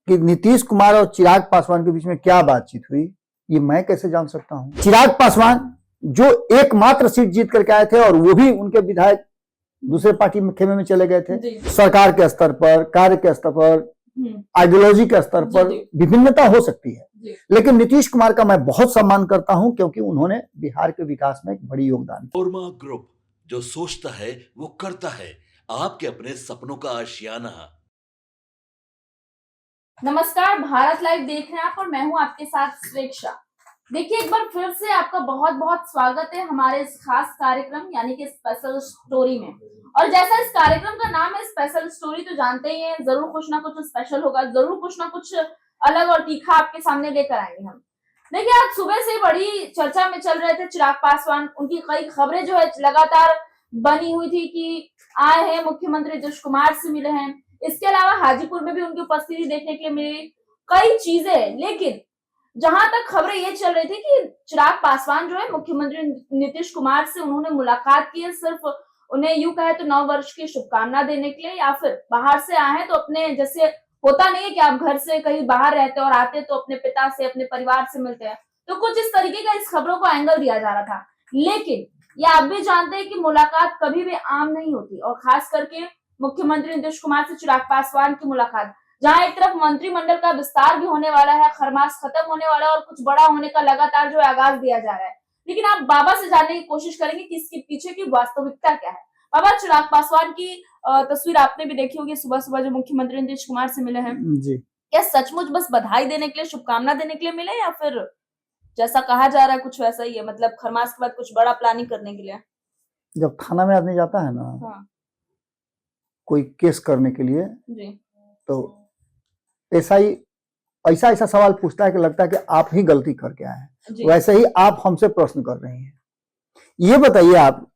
कि नीतीश कुमार और चिराग पासवान के बीच में क्या बातचीत हुई, ये मैं कैसे जान सकता हूं। चिराग पासवान जो एकमात्र सीट जीत करके आए थे और वो भी उनके विधायक दूसरे पार्टी में खेमे में चले गए थे। सरकार के स्तर पर, कार्य के स्तर पर, आइडियोलॉजी के स्तर पर विभिन्नता हो सकती है, लेकिन नीतीश कुमार का मैं बहुत सम्मान करता हूं क्योंकि उन्होंने बिहार के विकास में एक बड़ी योगदान किया। ओरमा ग्रुप, जो सोचता है वो करता है, आपके अपने सपनों का आशियाना। नमस्कार, भारत लाइव देख रहे हैं आप और मैं हूं आपके साथ स्वेच्छा। देखिए, एक बार फिर से आपका बहुत बहुत स्वागत है हमारे इस खास कार्यक्रम यानी कि स्पेशल स्टोरी में। और जैसा इस कार्यक्रम का नाम है स्पेशल स्टोरी, तो जानते ही हैं जरूर कुछ ना कुछ स्पेशल होगा, जरूर कुछ ना कुछ अलग और तीखा आपके सामने लेकर आएंगे हम। देखिए, आज सुबह से बड़ी चर्चा में चल रहे थे चिराग पासवान, उनकी कई खबरें जो है लगातार बनी हुई थी कि आए हैं मुख्यमंत्री नीतीश कुमार से मिले हैं। इसके अलावा हाजीपुर में भी उनकी उपस्थिति देखने के लिए मिली, कई चीजें। लेकिन जहां तक खबरें ये चल रही थी कि चिराग पासवान जो है मुख्यमंत्री नीतीश कुमार से उन्होंने मुलाकात की है, सिर्फ उन्हें यूं कहे तो नव वर्ष की शुभकामना देने के लिए, या फिर बाहर से आए हैं तो अपने, जैसे होता नहीं है कि आप घर से कहीं बाहर रहते और आते तो अपने पिता से, अपने परिवार से मिलते हैं, तो कुछ इस तरीके का इस खबरों को एंगल दिया जा रहा था। लेकिन ये आप भी जानते हैं कि मुलाकात कभी भी आम नहीं होती, और खास करके मुख्यमंत्री नीतीश कुमार से चिराग पासवान की मुलाकात, जहां एक तरफ मंत्रिमंडल का विस्तार भी होने वाला है, खरमास खत्म होने वाला है और कुछ बड़ा होने का लगातार जो आगाज दिया जा रहा है। लेकिन आप बाबा से जानने की कोशिश करेंगे कि इसके पीछे की वास्तविकता क्या है। बाबा, चिराग पासवान की तस्वीर आपने भी देखी होगी, सुबह सुबह जो मुख्यमंत्री नीतीश कुमार से मिले हैं जी। क्या सचमुच बस बधाई देने के लिए, शुभकामना देने के लिए मिले, या फिर जैसा कहा जा रहा है कुछ वैसा ही है, मतलब खरमास के बाद कुछ बड़ा प्लानिंग करने के लिए? जब थाना में आदमी जाता है ना, कोई केस करने के लिए जी, तो ऐसा सवाल पूछता है कि लगता है कि आप ही गलती करके आए हैं। वैसे ही आप हमसे प्रश्न कर रहे हैं। ये बताइए आप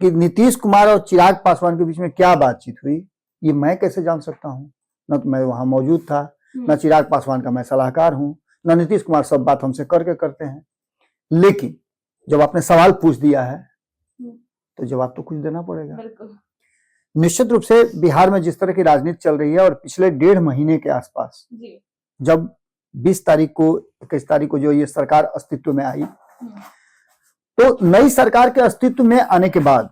कि नीतीश कुमार और चिराग पासवान के बीच में क्या बातचीत हुई, ये मैं कैसे जान सकता हूँ? न तो मैं वहां मौजूद था, न चिराग पासवान का मैं सलाहकार हूँ, न नीतीश कुमार सब बात हमसे करके करते हैं। लेकिन जब आपने सवाल पूछ दिया है तो जवाब तो कुछ देना पड़ेगा। निश्चित रूप से बिहार में जिस तरह की राजनीति चल रही है, और पिछले 1.5 महीने के आसपास जब 20 तारीख को 21 तारीख को जो ये सरकार अस्तित्व में आई, तो नई सरकार के अस्तित्व में आने के बाद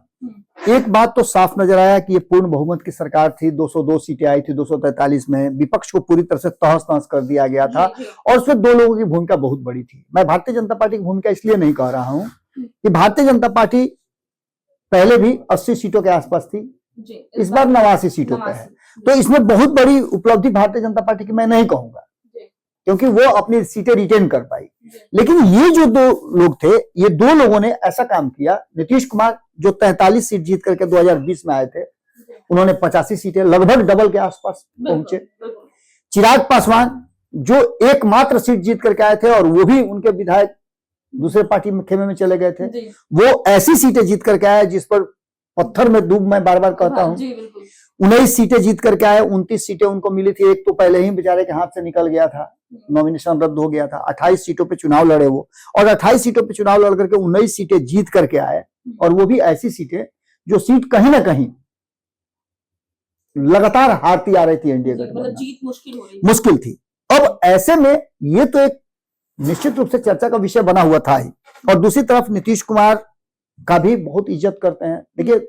एक बात तो साफ नजर आया कि ये पूर्ण बहुमत की सरकार थी। 202 सीटें आई थी 243 में। विपक्ष को पूरी तरह से तहस नहस कर दिया गया था, और उसमें दो लोगों की भूमिका बहुत बड़ी थी। मैं भारतीय जनता पार्टी की भूमिका इसलिए नहीं कह रहा हूं कि भारतीय जनता पार्टी पहले भी 80 सीटों के आसपास थी, इस बार 89 सीटों पे है। तो इसमें बहुत बड़ी उपलब्धि भारतीय जनता पार्टी की मैं नहीं कहूंगा, क्योंकि वो अपनी सीटें रिटेन कर पाई। लेकिन ये जो दो लोग थे, ये दो लोगों ने ऐसा काम किया। नीतीश कुमार जो 43 सीट जीत करके 2020 में आए थे, उन्होंने 85 सीटें, लगभग डबल के आसपास पहुंचे। चिराग पासवान जो एकमात्र सीट जीत करके आए थे और वो भी उनके विधायक दूसरे पार्टी में खेमे में चले गए थे, वो ऐसी सीटें जीत करके आए जिस पर पत्थर में डूब मैं बार बार कहता हूं। 19 सीटें जीत करके आए, 29 सीटें उनको मिली थी। एक तो पहले ही बेचारे के हाथ से निकल गया था, नॉमिनेशन रद्द हो गया था। 28 सीटों पे चुनाव लड़े वो, और 28 सीटों पे चुनाव लड़ करके 19 सीटें जीत करके आए, और वो भी ऐसी सीटें जो सीट कहीं ना कहीं लगातार हारती आ रही थी। एनडीए गठबंधन जीत मुश्किल थी। अब ऐसे में ये तो एक निश्चित रूप से चर्चा का विषय बना हुआ था ही, और दूसरी तरफ नीतीश कुमार का भी बहुत इज्जत करते हैं। देखिए,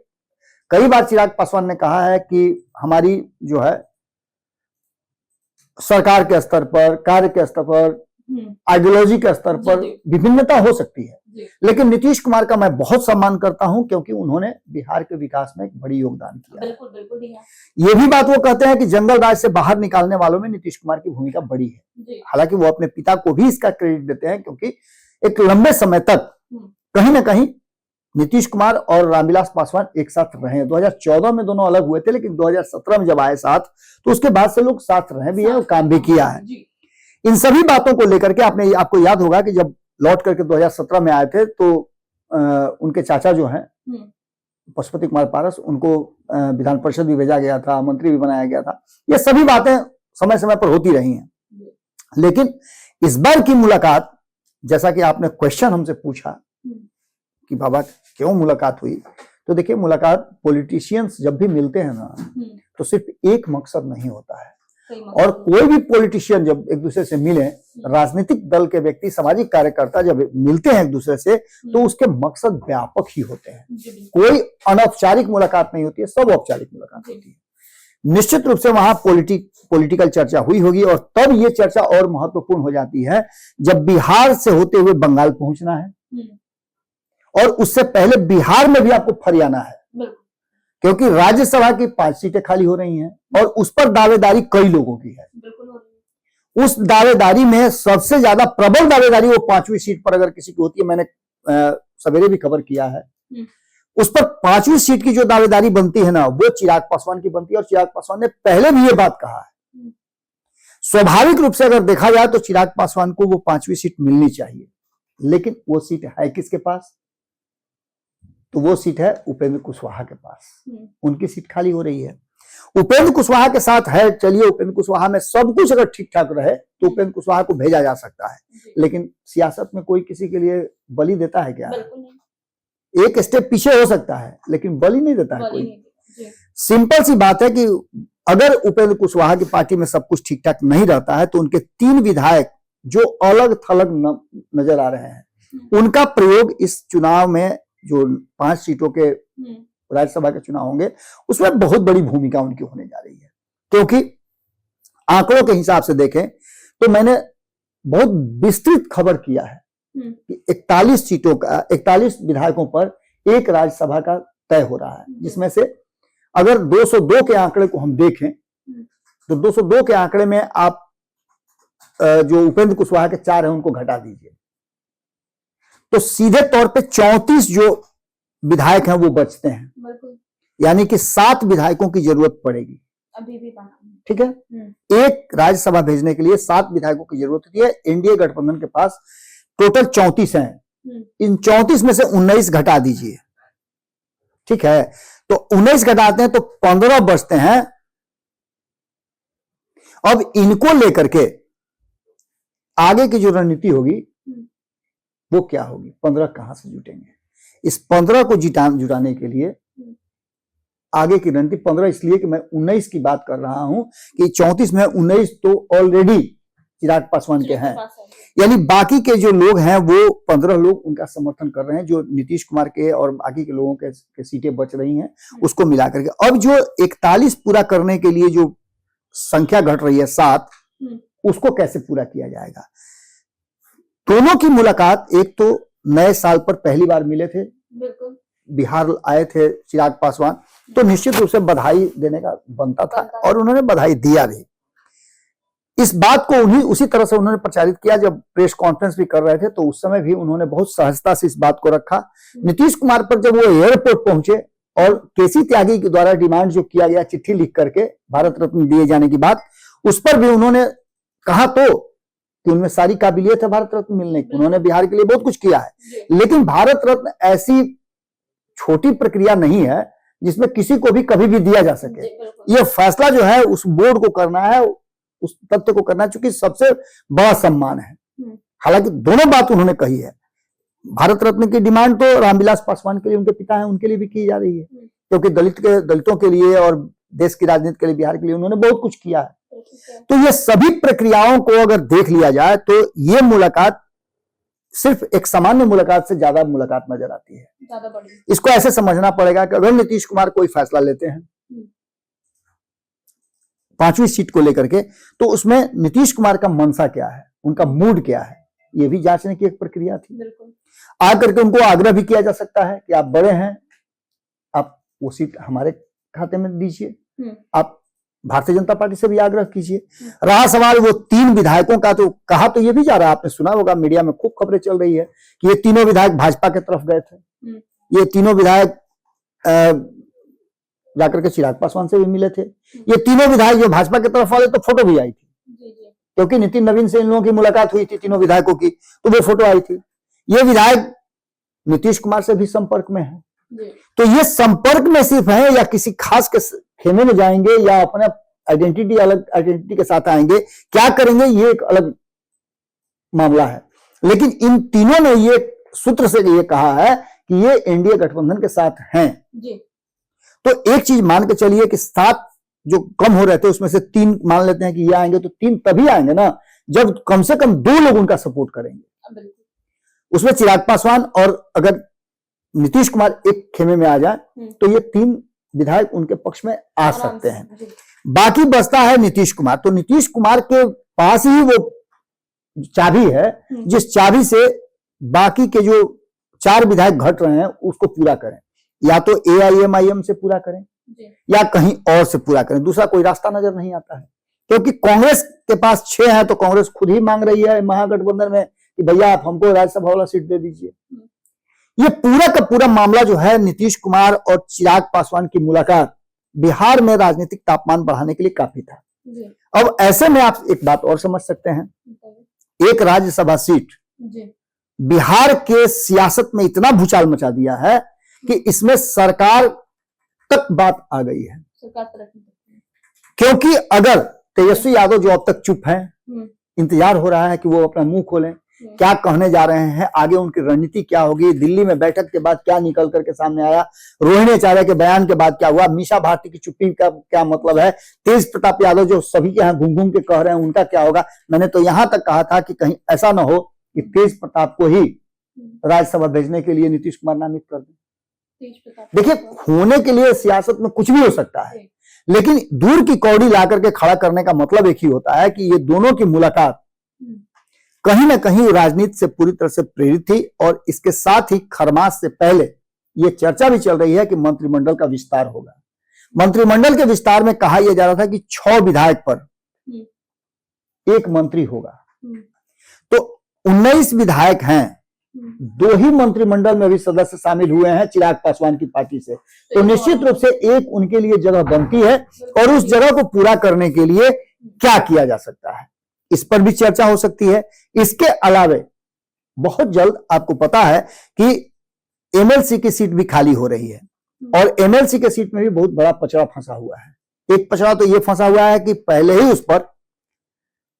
कई बार चिराग पासवान ने कहा है कि हमारी जो है सरकार के स्तर पर, कार्य के स्तर पर, आइडियोलॉजी के स्तर पर विभिन्नता हो सकती है, लेकिन नीतीश कुमार का मैं बहुत सम्मान करता हूं क्योंकि उन्होंने बिहार के विकास में एक बड़ी योगदान किया। बिल्कुल ये भी बात वो कहते हैं कि जंगल राज से बाहर निकालने वालों में नीतीश कुमार की भूमिका बड़ी है। हालांकि वो अपने पिता को भी इसका क्रेडिट देते हैं, क्योंकि एक लंबे समय तक कहीं ना कहीं नीतीश कुमार और रामविलास पासवान एक साथ रहे। 2014 में दोनों अलग हुए थे, लेकिन 2017 में जब आए साथ, तो उसके बाद से लोग साथ रहे भी है और काम भी किया है। इन सभी बातों को लेकर के आपको याद होगा कि जब लौट करके 2017 में आए थे, तो उनके चाचा जो हैं पशुपति कुमार पारस, उनको विधान परिषद भी भेजा गया था, मंत्री भी बनाया गया था। ये सभी बातें समय समय पर होती रही हैं। लेकिन इस बार की मुलाकात, जैसा कि आपने क्वेश्चन हमसे पूछा कि बाबा क्यों मुलाकात हुई, तो देखिए, मुलाकात पॉलिटिशियंस जब भी मिलते हैं ना, तो सिर्फ एक मकसद नहीं होता है। और कोई भी पॉलिटिशियन जब एक दूसरे से मिले, राजनीतिक दल के व्यक्ति, सामाजिक कार्यकर्ता जब मिलते हैं एक दूसरे से, तो उसके मकसद व्यापक ही होते हैं। कोई अनौपचारिक मुलाकात नहीं होती है, सब औपचारिक मुलाकात होती है। निश्चित रूप से वहां पॉलिटिकल चर्चा हुई होगी, और तब ये चर्चा और महत्वपूर्ण हो जाती है जब बिहार से होते हुए बंगाल पहुंचना है, और उससे पहले बिहार में भी आपको फरियाना है, क्योंकि राज्यसभा की 5 सीटें खाली हो रही हैं और उस पर दावेदारी कई लोगों की है। उस दावेदारी में सबसे ज्यादा प्रबल दावेदारी वो 5वीं सीट पर अगर किसी की होती है, मैंने सवेरे भी खबर किया है, उस पर 5वीं सीट की जो दावेदारी बनती है ना, वो चिराग पासवान की बनती है। और चिराग पासवान ने पहले भी ये बात कहा है। स्वाभाविक रूप से अगर देखा जाए तो चिराग पासवान को वो 5वीं सीट मिलनी चाहिए, लेकिन वो सीट है किसके पास? तो वो सीट है उपेंद्र कुशवाहा के पास। उनकी सीट खाली हो रही है। उपेंद्र कुशवाहा के साथ है, चलिए उपेंद्र कुशवाहा में सब कुछ अगर ठीक ठाक रहे तो उपेंद्र कुशवाहा को भेजा जा सकता है, लेकिन सियासत में कोई किसी के लिए बलि देता है क्या? एक स्टेप पीछे हो सकता है, लेकिन बलि नहीं देता है कोई। सिंपल सी बात है कि अगर उपेंद्र कुशवाहा की पार्टी में सब कुछ ठीक ठाक नहीं रहता है तो उनके 3 विधायक जो अलग थलग नजर आ रहे हैं, उनका प्रयोग इस चुनाव में, जो 5 सीटों के राज्यसभा के चुनाव होंगे, उसमें बहुत बड़ी भूमिका उनकी होने जा रही है। क्योंकि आंकड़ों के हिसाब से देखें तो मैंने बहुत विस्तृत खबर किया है कि 41 सीटों का, 41 विधायकों पर एक राज्यसभा का तय हो रहा है, जिसमें से अगर 202 के आंकड़े को हम देखें तो 202 के आंकड़े में आप जो उपेंद्र कुशवाहा के 4 हैं उनको घटा दीजिए, तो सीधे तौर पे 34 जो विधायक हैं वो बचते हैं। यानी कि 7 विधायकों की जरूरत पड़ेगी अभी भी। ठीक है, एक राज्यसभा भेजने के लिए 7 विधायकों की जरूरत होती है। एनडीए गठबंधन के पास टोटल 34 हैं। इन 34 में से 19 घटा दीजिए, ठीक है, तो 19 घटाते हैं तो 15 बचते हैं। अब इनको लेकर के आगे की जो रणनीति होगी वो क्या होगी? 15 कहां से जुटेंगे? इस 15 को जुटाने के लिए आगे की रणनीति 15 इसलिए कि मैं 19 की बात कर रहा हूं कि 34 में 19 तो ऑलरेडी चिराग पासवान के हैं, यानी बाकी के जो लोग हैं वो 15 लोग उनका समर्थन कर रहे हैं, जो नीतीश कुमार के और बाकी के लोगों के सीटें बच रही हैं उसको मिलाकर के। अब जो 41 पूरा करने के लिए जो संख्या घट रही है 7, उसको कैसे पूरा किया जाएगा? दोनों की मुलाकात, एक तो नए साल पर पहली बार मिले थे, बिहार आए थे चिराग पासवान, तो निश्चित रूप से बधाई देने का बनता था और उन्होंने बधाई दिया भी। इस बात को उसी तरह से उन्होंने प्रचारित किया जब प्रेस कॉन्फ्रेंस भी कर रहे थे, तो उस समय भी उन्होंने बहुत सहजता से इस बात को रखा। नीतीश कुमार पर जब वो एयरपोर्ट पहुंचे और केसी त्यागी के द्वारा डिमांड जो किया गया चिट्ठी लिख करके भारत रत्न दिए जाने की बात, उस पर भी उन्होंने कहा तो कि उनमें सारी काबिलियत है भारत रत्न मिलने की, उन्होंने बिहार के लिए बहुत कुछ किया है, लेकिन भारत रत्न ऐसी छोटी प्रक्रिया नहीं है जिसमें किसी को भी कभी भी दिया जा सके। ये फैसला जो है उस बोर्ड को करना है, उस तथ्य को करना है, चूंकि सबसे बड़ा सम्मान है। हालांकि दोनों बात उन्होंने कही है। भारत रत्न की डिमांड तो रामविलास पासवान के लिए, उनके पिता हैं, उनके लिए भी की जा रही है, क्योंकि दलितों के लिए और देश की राजनीति के लिए, बिहार के लिए उन्होंने बहुत कुछ किया है। तो ये सभी प्रक्रियाओं को अगर देख लिया जाए तो ये मुलाकात सिर्फ एक सामान्य मुलाकात से ज्यादा मुलाकात नजर आती है। ज्यादा बड़ी। इसको ऐसे समझना पड़ेगा कि अगर नीतीश कुमार कोई फैसला लेते हैं 5वीं सीट को लेकर के, तो उसमें नीतीश कुमार का मनसा क्या है, उनका मूड क्या है, ये भी जांचने की एक प्रक्रिया थी। आकर के उनको आग्रह भी किया जा सकता है कि आप बड़े हैं, आप वो सीट हमारे खाते में दीजिए, आप भारतीय जनता पार्टी से भी आग्रह कीजिए। रहा सवाल वो 3 विधायकों का, तो कहा तो ये भी जा रहा है, आपने सुना होगा, मीडिया में खूब खबरें चल रही है कि ये तीनों विधायक भाजपा की तरफ गए थे। ये तीनों विधायक जाकर के चिराग पासवान से भी मिले थे। ये तीनों विधायक जो भाजपा की तरफ वाले, तो फोटो भी आई थी, क्योंकि नितिन नवीन से इन लोगों की मुलाकात हुई थी, तीनों विधायकों की, तो वो फोटो आई थी। ये विधायक नीतीश कुमार से भी संपर्क में है। तो ये संपर्क में सिर्फ है या किसी खास के खेमे में जाएंगे या अपने आइडेंटिटी, अलग आइडेंटिटी के साथ आएंगे, क्या करेंगे, ये एक अलग मामला है। लेकिन इन तीनों ने ये सूत्र से ये कहा है कि ये एनडीए गठबंधन के साथ हैं। तो एक चीज मान के चलिए कि 7 जो कम हो रहे थे उसमें से 3 मान लेते हैं कि ये आएंगे, तो 3 तभी आएंगे ना जब कम से कम 2 लोग उनका सपोर्ट करेंगे। उसमें चिराग पासवान और अगर नीतीश कुमार एक खेमे में आ जाए तो ये 3 विधायक उनके पक्ष में आ सकते हैं। बाकी बचता है नीतीश कुमार। तो नीतीश कुमार के पास ही वो चाबी है जिस चाबी से बाकी के जो 4 विधायक घट रहे हैं उसको पूरा करें, या तो AIMIM से पूरा करें या कहीं और से पूरा करें। दूसरा कोई रास्ता नजर नहीं आता है, क्योंकि कांग्रेस के पास 6 है तो कांग्रेस खुद ही मांग रही है महागठबंधन में कि भैया आप हमको राज्यसभा वाला सीट दे दीजिए। ये पूरा का पूरा मामला जो है नीतीश कुमार और चिराग पासवान की मुलाकात बिहार में राजनीतिक तापमान बढ़ाने के लिए काफी था। अब ऐसे में आप एक बात और समझ सकते हैं, एक राज्यसभा सीट बिहार के सियासत में इतना भूचाल मचा दिया है कि इसमें सरकार तक बात आ गई है। क्योंकि अगर तेजस्वी यादव जो अब तक चुप है, इंतजार हो रहा है कि वो अपना मुंह खोलें, क्या कहने जा रहे हैं, आगे उनकी रणनीति क्या होगी, दिल्ली में बैठक के बाद क्या निकल करके सामने आया, रोहिणी आचार्य के बयान के बाद क्या हुआ, मीसा भारती की चुप्पी का क्या मतलब है, तेज प्रताप यादव जो सभी के यहाँ घूम घूम के कह रहे हैं उनका क्या होगा। मैंने तो यहां तक कहा था कि कहीं ऐसा ना हो कि तेज प्रताप को ही राज्यसभा भेजने के लिए नीतीश कुमार नामित कर दें। देखिए, होने के लिए सियासत में कुछ भी हो सकता है, लेकिन दूर की कौड़ी ला करके खड़ा करने का मतलब एक ही होता है कि ये दोनों की मुलाकात कहीं ना कहीं राजनीति से पूरी तरह से प्रेरित थी। और इसके साथ ही खरमास से पहले ये चर्चा भी चल रही है कि मंत्रिमंडल का विस्तार होगा। मंत्रिमंडल के विस्तार में कहा यह जा रहा था कि 6 विधायक पर 1 मंत्री होगा। तो 19 विधायक हैं, 2 ही मंत्रिमंडल में भी सदस्य शामिल हुए हैं चिराग पासवान की पार्टी से, तो निश्चित रूप से एक उनके लिए जगह बनती है। और उस जगह को पूरा करने के लिए क्या किया जा सकता है, इस पर भी चर्चा हो सकती है। इसके अलावे बहुत जल्द आपको पता है कि MLC की सीट भी खाली हो रही है, और MLC के सीट में भी बहुत बड़ा पचड़ा फंसा हुआ है। एक पचड़ा तो यह फंसा हुआ है कि पहले ही उस पर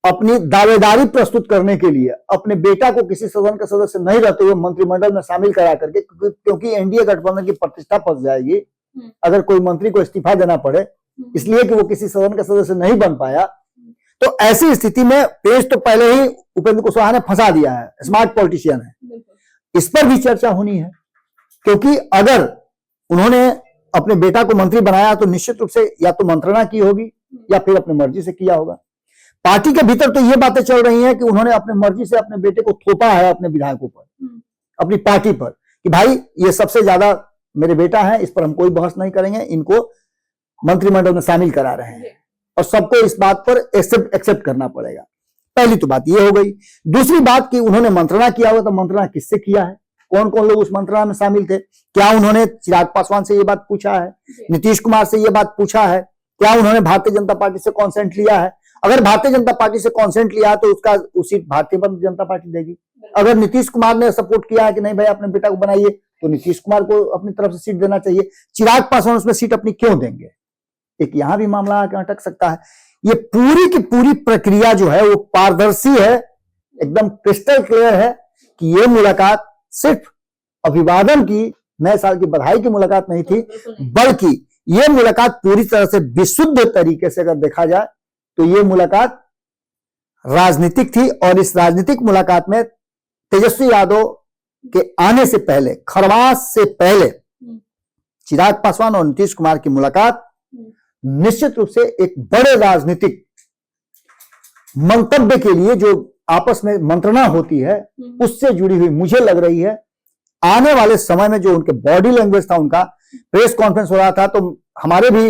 अपनी दावेदारी प्रस्तुत करने के लिए अपने बेटा को किसी सदन का सदस्य नहीं रहते हुए मंत्रिमंडल में शामिल करा करके, क्योंकि NDA गठबंधन की प्रतिष्ठा फंस जाएगी अगर कोई मंत्री को इस्तीफा देना पड़े इसलिए कि वो किसी सदन का सदस्य नहीं बन पाया। तो ऐसी स्थिति में पेज तो पहले ही उपेंद्र कुशवाहा ने फंसा दिया है, स्मार्ट पॉलिटिशियन है। इस पर भी चर्चा होनी है, क्योंकि अगर उन्होंने अपने बेटा को मंत्री बनाया तो निश्चित रूप से या तो मंत्रणा की होगी या फिर अपनी मर्जी से किया होगा। पार्टी के भीतर तो ये बातें चल रही हैं कि उन्होंने अपने मर्जी से अपने बेटे को थोपा है अपने विधायकों पर, अपनी पार्टी पर, कि भाई ये सबसे ज्यादा मेरे बेटा है, इस पर हम कोई बहस नहीं करेंगे, इनको मंत्रिमंडल में शामिल करा रहे हैं और सबको इस बात पर एक्सेप्ट करना पड़ेगा। पहली तो बात ये हो गई। दूसरी बात कि उन्होंने मंत्रणा किया होगा, तो मंत्रणा किससे किया है, कौन कौन लोग उस मंत्रणा में शामिल थे, क्या उन्होंने चिराग पासवान से ये बात पूछा है, नीतीश कुमार से ये बात पूछा है, क्या उन्होंने भारतीय जनता पार्टी से कॉन्सेंट लिया है। अगर भारतीय जनता पार्टी से कॉन्सेंट लिया है तो उसका सीट भारतीय जनता पार्टी देगी। अगर नीतीश कुमार ने सपोर्ट किया है कि नहीं भाई अपने बेटा को बनाइए, तो नीतीश कुमार को अपनी तरफ से सीट देना चाहिए। चिराग पासवान उसमें सीट अपनी क्यों देंगे, एक यहां भी मामला आके अटक सकता है। ये पूरी की पूरी प्रक्रिया जो है वो पारदर्शी है, एकदम क्रिस्टल क्लियर है कि ये मुलाकात सिर्फ अभिवादन की, नए साल की बधाई की मुलाकात नहीं थी, बल्कि ये मुलाकात पूरी तरह से विशुद्ध तरीके से अगर देखा जाए तो ये मुलाकात राजनीतिक थी। और इस राजनीतिक मुलाकात में तेजस्वी यादव के आने से पहले, खरमास से पहले, चिराग पासवान और नीतीश कुमार की मुलाकात निश्चित रूप से एक बड़े राजनीतिक मंतव्य के लिए जो आपस में मंत्रणा होती है उससे जुड़ी हुई मुझे लग रही है। आने वाले समय में जो उनके बॉडी लैंग्वेज था, उनका प्रेस कॉन्फ्रेंस हो रहा था, तो हमारे भी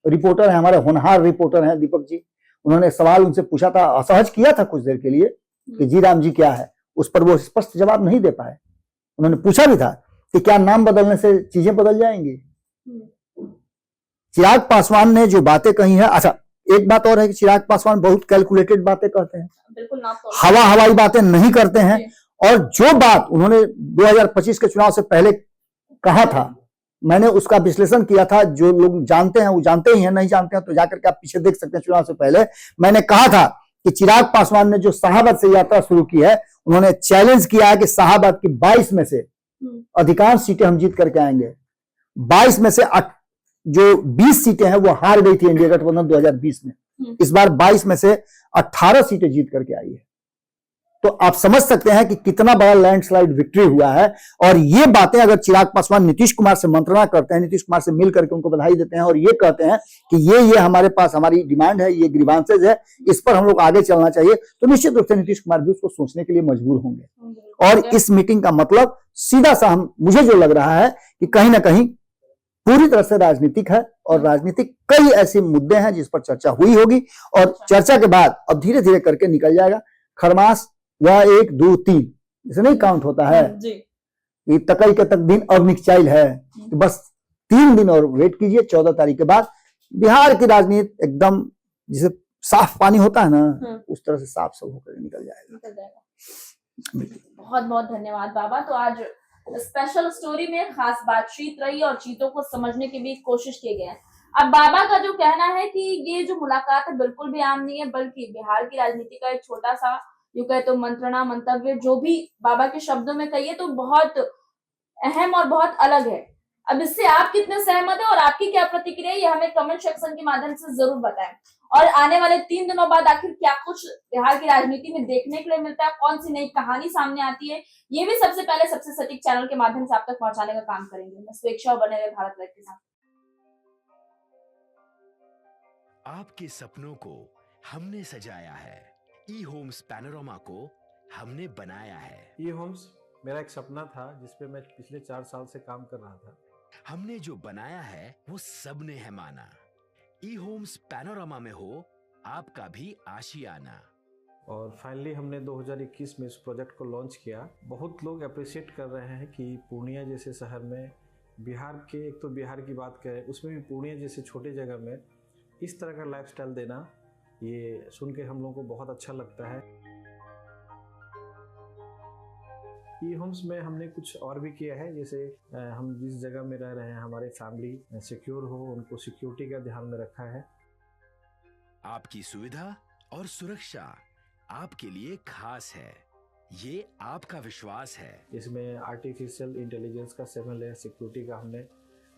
रिपोर्टर हैं, हमारे होनहार रिपोर्टर हैं दीपक जी, उन्होंने सवाल उनसे पूछा था, असहज किया था कुछ देर के लिए कि जी राम जी क्या है, उस पर वो स्पष्ट जवाब नहीं दे पाए। उन्होंने पूछा भी था कि क्या नाम बदलने से चीजें बदल जाएंगी। चिराग पासवान ने जो बातें कही है, अच्छा एक बात और है कि चिराग पासवान बहुत कैलकुलेटेड बातें कहते हैं, बिल्कुल हवा हवाई बातें नहीं करते हैं। और जो बात उन्होंने 2025 के चुनाव से पहले कहा था, मैंने उसका विश्लेषण किया था, जो लोग जानते हैं वो जानते ही हैं, नहीं जानते हैं तो जाकर के आप पीछे देख सकते हैं। चुनाव से पहले मैंने कहा था कि चिराग पासवान ने जो शाहाबाद से यात्रा शुरू की है, उन्होंने चैलेंज किया है कि शाहाबाद की 22 में से अधिकांश सीटें हम जीत करके आएंगे। 22 में से जो 20 सीटें हैं वो हार गई थी इंडिया गठबंधन 2020 में। इस बार 22 में से 18 सीटें जीत करके आई है। तो आप समझ सकते हैं कि कितना बड़ा लैंडस्लाइड विक्ट्री हुआ है। और ये बातें अगर चिराग पासवान नीतीश कुमार से मंत्रणा करते हैं, नीतीश कुमार से मिल करके उनको बधाई देते हैं और ये कहते हैं कि ये हमारे पास हमारी डिमांड है, ये ग्रीवांसेज है, इस पर हम लोग आगे चलना चाहिए, तो निश्चित रूप से नीतीश कुमार भी उसको सोचने के लिए मजबूर होंगे। और इस मीटिंग का मतलब सीधा सा मुझे जो लग रहा है कि कहीं ना कहीं पूरी तरह से राजनीतिक है और राजनीतिक कई ऐसे मुद्दे हैं जिस पर चर्चा हुई होगी और चर्चा के बाद अब धीरे धीरे करके निकल जाएगा। खरमास वह 1 2 3 इसे नहीं काउंट होता है ये तकई के तक दिन अब निकचाइल है। तो बस 3 दिन और वेट कीजिए, 14 तारीख के बाद बिहार की राजनीति एकदम जिसे साफ पानी होता है ना उस तरह से साफ सब होकर निकल जाएगा। बहुत बहुत धन्यवाद बाबा। तो आज स्पेशल स्टोरी में खास बातचीत रही और चीजों को समझने की भी कोशिश की गई है। अब बाबा का जो कहना है कि ये जो मुलाकात है बिल्कुल भी आम नहीं है, बल्कि बिहार की राजनीति का एक छोटा सा यूं कहे तो मंत्रणा मंतव्य जो भी बाबा के शब्दों में कहिए तो बहुत अहम और बहुत अलग है। अब इससे आप कितने सहमत हैं और आपकी क्या प्रतिक्रिया है ये हमें कमेंट सेक्शन के माध्यम से जरूर बताएं। और आने वाले 3 दिनों बाद आखिर क्या कुछ बिहार की राजनीति में देखने के लिए मिलता है, कौन सी नई कहानी सामने आती है, ये भी सबसे पहले सबसे सटीक चैनल के माध्यम से आप तक पहुंचाने का काम करेंगे। मैं स्वेच्छा और बने रहे भारत लाइव के साथ। आपके सपनों को हमने सजाया है, ई होम्स पैनोरामा को हमने बनाया है। ई होम्स मेरा एक सपना था जिस पे मैं पिछले 4 साल से काम कर रहा था। हमने जो बनाया है वो सबने है माना। ई होम्स पैनोरामा में हो आपका भी आशियाना। और फाइनली हमने 2021 में इस प्रोजेक्ट को लॉन्च किया। बहुत लोग अप्रिशिएट कर रहे हैं कि पूर्णिया जैसे शहर में बिहार के, एक तो बिहार की बात करें उसमें भी पूर्णिया जैसे छोटे जगह में इस तरह का लाइफस्टाइल देना, ये सुन के हम लोगों को बहुत अच्छा लगता है। ई होम्स में हमने कुछ और भी किया है, जैसे हम जिस जगह में रह रहे हैं हमारे फैमिली सिक्योर हो, उनको सिक्योरिटी का ध्यान में रखा है। आपकी सुविधा और सुरक्षा आपके लिए खास है, ये आपका विश्वास है। इसमें आर्टिफिशियल इंटेलिजेंस का 7 लेयर सिक्योरिटी का हमने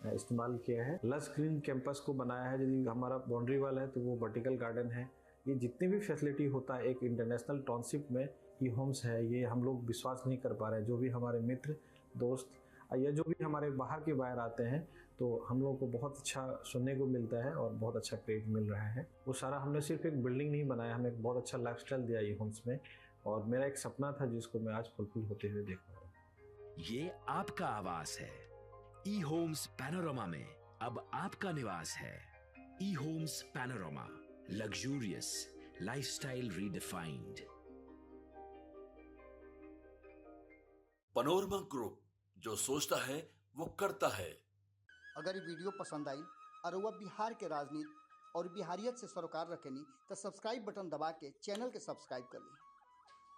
इस्तेमाल किया है। लस ग्रीन कैंपस को बनाया है, यदि हमारा बाउंड्री वाल है तो वो वर्टिकल गार्डन है। ये जितनी भी फैसिलिटी होता है एक इंटरनेशनल टाउनशिप में ई होम्स है, ये हम लोग विश्वास नहीं कर पा रहे हैं। जो भी हमारे मित्र दोस्त या जो भी हमारे बाहर के बाहर आते हैं तो हम लोगों को बहुत अच्छा सुनने को मिलता है और बहुत अच्छा क्रेडिट मिल रहा है। वो सारा हमने सिर्फ एक बिल्डिंग नहीं बनाया, हमें एक बहुत अच्छा लाइफस्टाइल दिया ई होम्स में, और मेरा एक सपना था जिसको मैं आज फुलफिल होते हुए देख रहा हूँ। ये आपका आवास है। ई होम्स पैनोरामा में अब आपका निवास है। E Homes Panorama, luxurious lifestyle redefined. Panorama group, जो सोचता है वो करता है। अगर ये वीडियो पसंद आई और वह बिहार के राजनीति और बिहारियत से सरोकार रखेनी तो सब्सक्राइब बटन दबा के चैनल के सब्सक्राइब कर ली।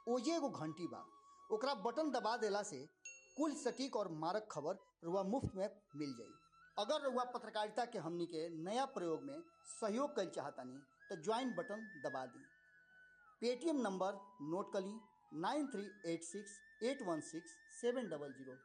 ओजे एगो घंटी बा, ओकरा बटन दबा देला से कुल सटीक और मारक खबर रुआ मुफ्त में मिल जाई। अगर रुआ पत्रकारिता के हमनी के नया प्रयोग में सहयोग कर चाहतानी तो ज्वाइन बटन दबा दी। पेटीएम नंबर नोट कर ली 9386816700।